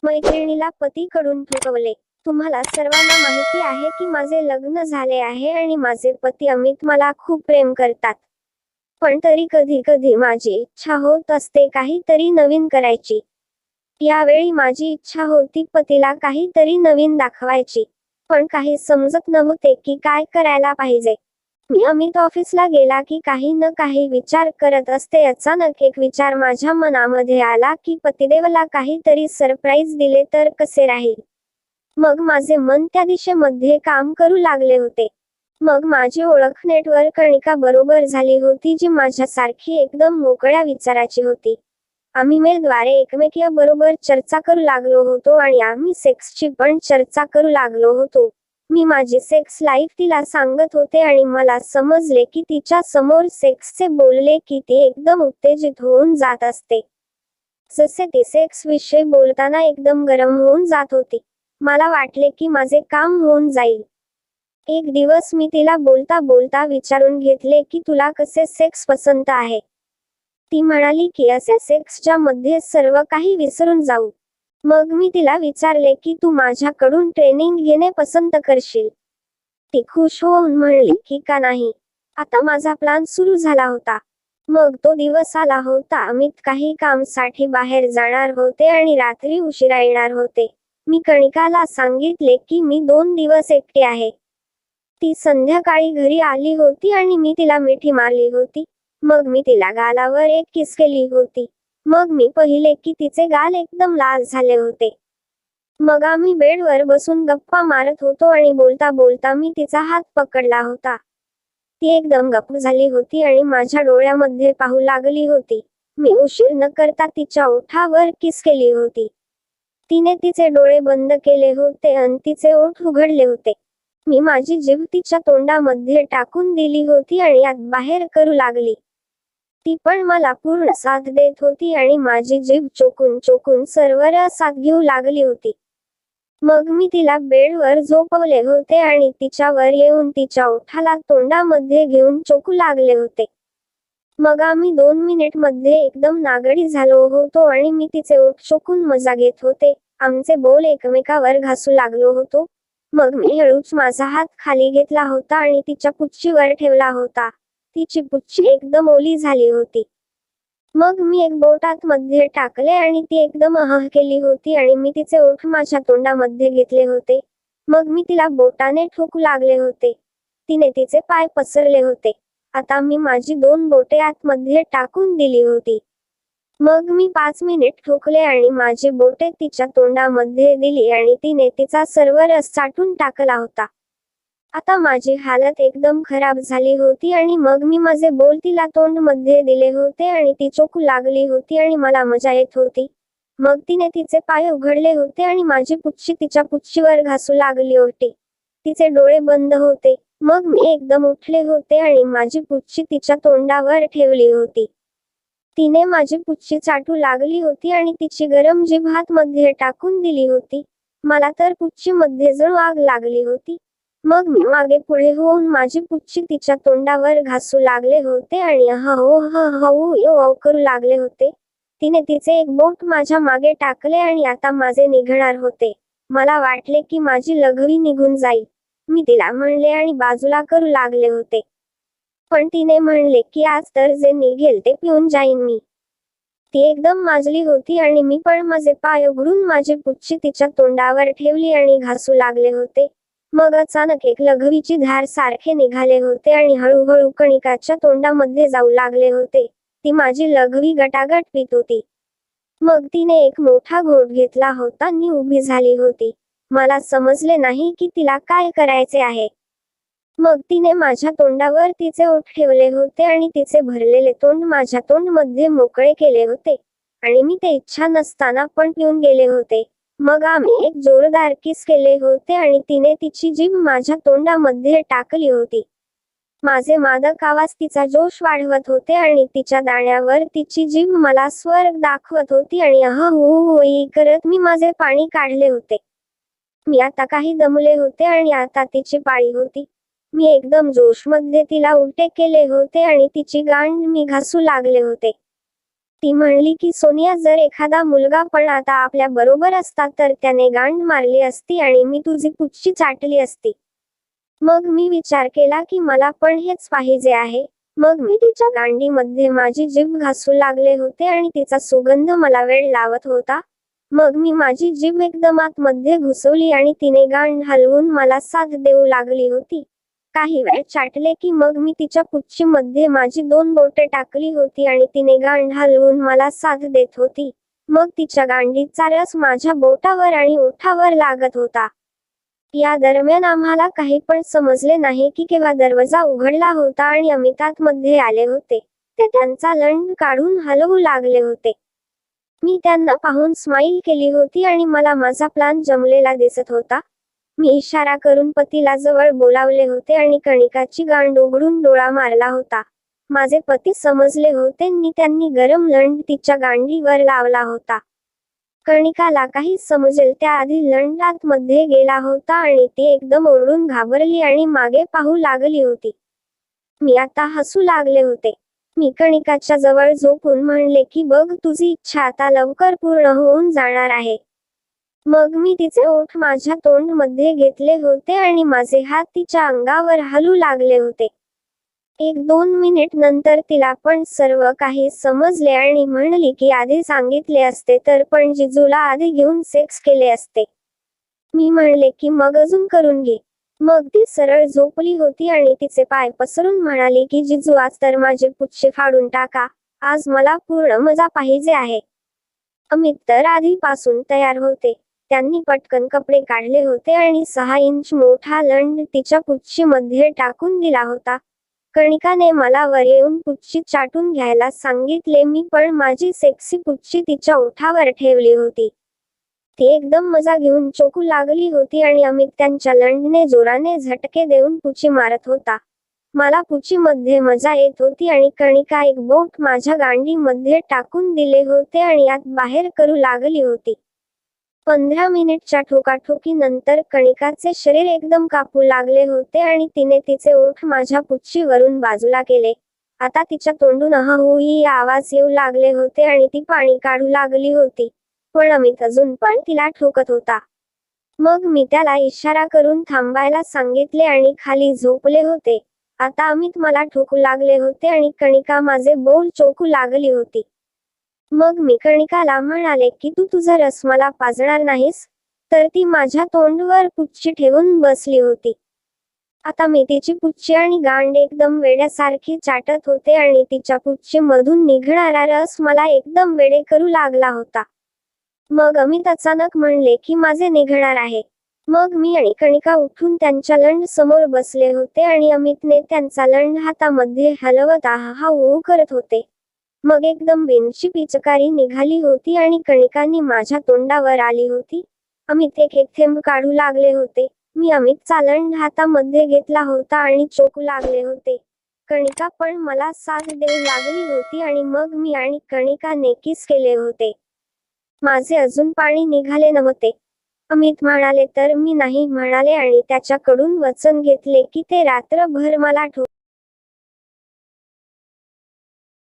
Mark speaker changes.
Speaker 1: मैत्रिणीला पतीकडून थोपवले. तुम्हाला सर्वांना माहिती आहे की माझे लग्न झाले आहे आणि माझे पती अमित मला खूप प्रेम करतात. पण तरी कधी-कधी माझी इच्छा होत असते काहीतरी नवीन करायची. यावेळी माझी इच्छा होती पतीला काहीतरी नवीन दाखवायची. पण काही समजत नव्हते की काय करायला पाहिजे. मी अमित ऑफिसला गेला की काही न काही विचार करत असते. अचानक एक विचार माझ्या मनामध्ये आला की पतिदेवला काहीतरी सरप्राईज दिले तर कसे राहील. मग माझे मन त्या दिशेमध्ये काम करू लागले होते. मग माझी ओळख नेटवर्क कणिका बरोबर झाली होती जी माझ्यासारखी एकदम मोकळ्या विचाराची होती. आम्ही मेलद्वारे एकमेकींबरोबर चर्चा करू लागलो होतो आणि आम्ही सेक्सची पण चर्चा करू लागलो होतो. मी माझी सेक्स लाईफ तिला सांगत होते आणि मला समजले की तिच्या समोर सेक्सचे बोलले की ती एकदम उत्तेजित होऊन जात असते. जसे ती सेक्स विषयी बोलताना एकदम गरम होऊन जात होती. मला वाटले की माझे काम होऊन जाईल. एक दिवस मी तिला बोलता बोलता विचारून घेतले की तुला कसे सेक्स पसंत आहे. ती म्हणाली की असे सेक्स ज्यामध्ये सर्व काही विसरून जाऊ. मग मी तिला विचारले की तू माझ्याकडून ट्रेनिंग घेणे पसंत करशील. ती खुश होऊन म्हणली की का नाही. आता माझा प्लान सुरू झाला होता. मग तो दिवस आला होता. अमित काही कामसाठी बाहेर जाणार होते आणि रात्री उशिरा येणार होते. मी कणिकाला सांगितले की मी 2 दिवस एकटे आहे. ती संध्याकाळी घरी आली होती आणि मी तिला मिठी मारली होती. मग मी तिला गालावर एक किस केली होती. मग मी पाहिले की तिचे गाल एकदम लाल झाले होते. मग आम्ही बेडवर बसून गप्पा मारत होतो आणि बोलता बोलता मी तिचा हात पकडला होता. ती एकदम गप्प झाली होती आणि माझ्या डोळ्यामध्ये पाहू लागली होती. मी उशीर न करता तिच्या ओठावर किस केली होती. तिने तिचे डोळे बंद केले होते आणि तिचे ओठ उघडले होते. मी माझी जीभ तिच्या तोंडामध्ये टाकून दिली होती आणि आत बाहेर करू लागली. ती पण मला पूर्ण साथ देत होती आणि माझी जीभ चोकून चोकून सर्व रसात घेऊ लागली होती. मग मी तिला बेडवर झोपवले होते आणि तिच्यावर येऊन तिच्या ओठाला तोंडामध्ये घेऊन चोकू लागले होते. मग आम्ही 2 मिनिटमध्ये एकदम नागडी झालो होतो आणि मी तिचे ओठ चोकून मजा घेत होते. आमचे बोल एकमेकावर घासू लागलो होतो. मग मी हळूच माझा हात खाली घेतला होता आणि तिच्या पुच्छीवर ठेवला होता. तिची पुच्छी एकदम ओली झाली होती. मग मी एक बोट आतमध्ये टाकले आणि ती एकदम केली होती आणि मी तिचे ओठ माझ्या तोंडामध्ये घेतले होते. मग मी तिला बोटाने ठोकू लागले होते. तिने तिचे पाय पसरले होते. आता मी माझी 2 बोटे आतमध्ये टाकून दिली होती. मग मी 5 मिनिट ठोकले आणि माझी बोटे तिच्या तोंडामध्ये दिली आणि तिने तिचा सर्व रस चाटून टाकला होता. आता माझी हालत एकदम खराब झाली होती आणि मग मी माझे बोल तिला तोंडमध्ये दिले होते आणि ती चोकू लागली होती आणि मला मजा येत होती. मग तिने तिचे पाय उघडले होते आणि माझी पुच्छी तिच्या पुच्छीवर घासू लागली होती. तिचे डोळे बंद होते. मग मी एकदम उठले होते आणि माझी पुच्छी तिच्या तोंडावर ठेवली होती. तिने माझी पुच्छी चाटू लागली होती आणि तिची गरम जीभ हातमध्ये टाकून दिली होती. मला तर पुच्छीमध्ये जणू आग लागली होती. मग मी मागे पुढे होऊन माझी पुच्छी तिच्या तोंडावर घासू लागले होते आणि करू लागले होते. तिने तिचे एक बोट माझ्या मागे टाकले आणि आता माझे निघणार होते. मला वाटले की माझी लघवी निघून जाईल. मी तिला म्हणले आणि बाजूला करू लागले होते. पण तिने म्हणले की आज तर जे निघेल ते पिऊन जाईन मी. ती एकदम माजली होती आणि मी पण माझे पाय उघडून माझी पुच्छी तिच्या तोंडावर ठेवली आणि घासू लागले होते. मग अचानक एक लघवीची धार सारखे निघाले होते आणि हळूहळू कणिकाच्या तोंडामध्ये जाऊ लागले होते. ती माझी लघवी गटागट पित होती. मग तिने एक मोठा घोट घेतला होता आणि उभी झाली होती. मला समजले नाही की तिला काय करायचे आहे. मग तिने माझ्या तोंडावर तिचे ओठ ठेवले होते आणि तिचे भरलेले तोंड माझ्या तोंडमध्ये मोकळे केले होते. आणि मी ते इच्छा नसताना पण पिऊन गेले होते. मग आम्ही एक जोरदार किस केले होते आणि तिने तिची जीभ माझ्या तोंडामध्ये टाकली होती. माझे मादक आवाज तिचा जोश वाढवत होते आणि तिच्या दाण्यावर तिची जीभ मला स्वर्ग दाखवत होती आणि करत मी माझे पाणी काढले होते. मी आता काही दमले होते आणि आता तिची पाळी होती. मी एकदम जोशमध्ये तिला उलटे केले होते आणि तिची गांड मी घासू लागले होते. ती म्हणली की सोनिया, जर एखादा मुलगा पण आता आपल्या बरोबर असता तर त्याने गांड मारली असती आणि मी तुझी पुच्ची चाटली असती. मग मी विचार केला की मला पण हेच पाहिजे आहे. मग मी तिच्या गांडीमध्ये माझी जीभ घासू लागले होते आणि तिचा सुगंध मला वेड लावत होता. मग मी माझी जीभ एकदम आतमध्ये घुसवली आणि तिने गांड हलवून मला साथ देऊ लागली होती. काही वेळ चाटले की मग मी तिच्या पुच्चीमध्ये माझी 2 बोटे टाकली होती आणि तिने गांड हलवून मला साथ देत होती. मग तिच्या गांडीचा रस माझ्या बोटावर आणि ओठावर लागत होता. या दरम्यान आम्हाला काही पण समजले नाही की केव्हा दरवाजा उघडला होता आणि अमित आतमध्ये आले होते. ते त्यांचा लंड काढून हलवू लागले होते. मी त्यांना पाहून स्माईल केली होती आणि मला माझा प्लान जमलेला दिसत होता. मी इशारा करून पतीला जवळ बोलावले होते आणि कणिकाची गांड उघडून डोळा मारला होता. माझे पती समजले होते आणि त्यांनी गरम लंड तिच्या गांडीवर लावला होता. कणिकाला काही समजेल त्याआधी लंड आतमध्ये गेला होता आणि ती एकदम ओरडून घाबरली आणि मागे पाहू लागली होती. मी आता हसू लागले होते. मी कणिकाच्या जवळ झोपून म्हणले की बघ, तुझी इच्छा आता लवकर पूर्ण होऊन जाणार आहे. मग मी तिचे ओठ माझ्या तोंडमध्ये घेतले होते आणि माझे हात तिच्या अंगावर हलू लागले होते. 1-2 मिनिट नंतर तिला पण सर्व काही समजले आणि म्हणली की आधी सांगितले असते तर पण जिजूला आधी घेऊन सेक्स केले असते. मी म्हणले की मग अजून करून घे. मग ती सरळ झोपली होती आणि तिचे पाय पसरून म्हणाली की जिजू, आज तर माझे पुच्चे फाडून टाका. आज मला पूर्ण मजा पाहिजे आहे. अमित तर आधीपासून तयार होते. त्यांनी पटकन कपडे काढले होते आणि 6 इंच मोठा लंड तिच्या पुच्चीमध्ये टाकून दिला होता. कणिकाने मला वर येऊन पुच्ची चाटून घ्यायला सांगितले. मी पण माझी सेक्सी पुच्ची तिच्या ओठावर ठेवली होती. ती एकदम मजा घेऊन चोकू लागली होती आणि अमित त्यांच्या लंडने जोराने झटके देऊन पुची मारत होता. मला पुचीमध्ये मजा येत होती आणि कणिका एक बोट माझ्या गांडीमध्ये टाकून दिले होते आणि आत बाहेर करू लागली होती. 15 मिनिटच्या ठोकाठोकीनंतर कणिकाचे शरीर एकदम कापू लागले होते आणि तिने तिचे ओठ माझ्या पुच्चीवरून बाजूला केले. आता तिच्या तोंडून अहं आवाज येऊ लागले होते आणि ती पाणी काढू लागली होती. पण अमित अजून पण तिला ठोकत होता. मग मी त्याला इशारा करून थांबायला सांगितले आणि खाली झोपले होते. आता अमित मला ठोकू लागले होते आणि कणिका माझे बोल चोखू लागली होती. मग मी कणिकाला म्हणाले की तू तुझा रस मला पाजणार नाहीस? तर ती माझ्या तोंडवर पुच्ची ठेवून बसली होती. आता मी तिची पुच्ची आणि गांड एकदम वेड्यासारखी चाटत होते आणि तिच्या पुच्चीमधून निघणारा रस मला एकदम वेडे करू लागला होता. मग अमित अचानक म्हणले की माझे निघणार आहे. मग मी आणि कणिका उठून त्यांच्या लंड समोर बसले होते आणि अमितने त्यांचा लंड हातामध्ये हलवत आहा ऊ करत होते. मग एकदम बेनची पिचकारी निघाली होती आणि कणिकानी माझ्या तोंडावर आली होती. अमित एक थेंब काढू लागले होते. मी अमितचा लंड हातामध्ये घेतला होता आणि चोकू लागले होते. कणिका पण मला साथ देऊ लागली होती आणि मग मी आणि कणिकाने किस केले होते. माझे अजून पाणी निघाले नव्हते. अमित म्हणाले तर मी नाही म्हणाले आणि त्याच्याकडून वचन घेतले की ते रात्रभर मला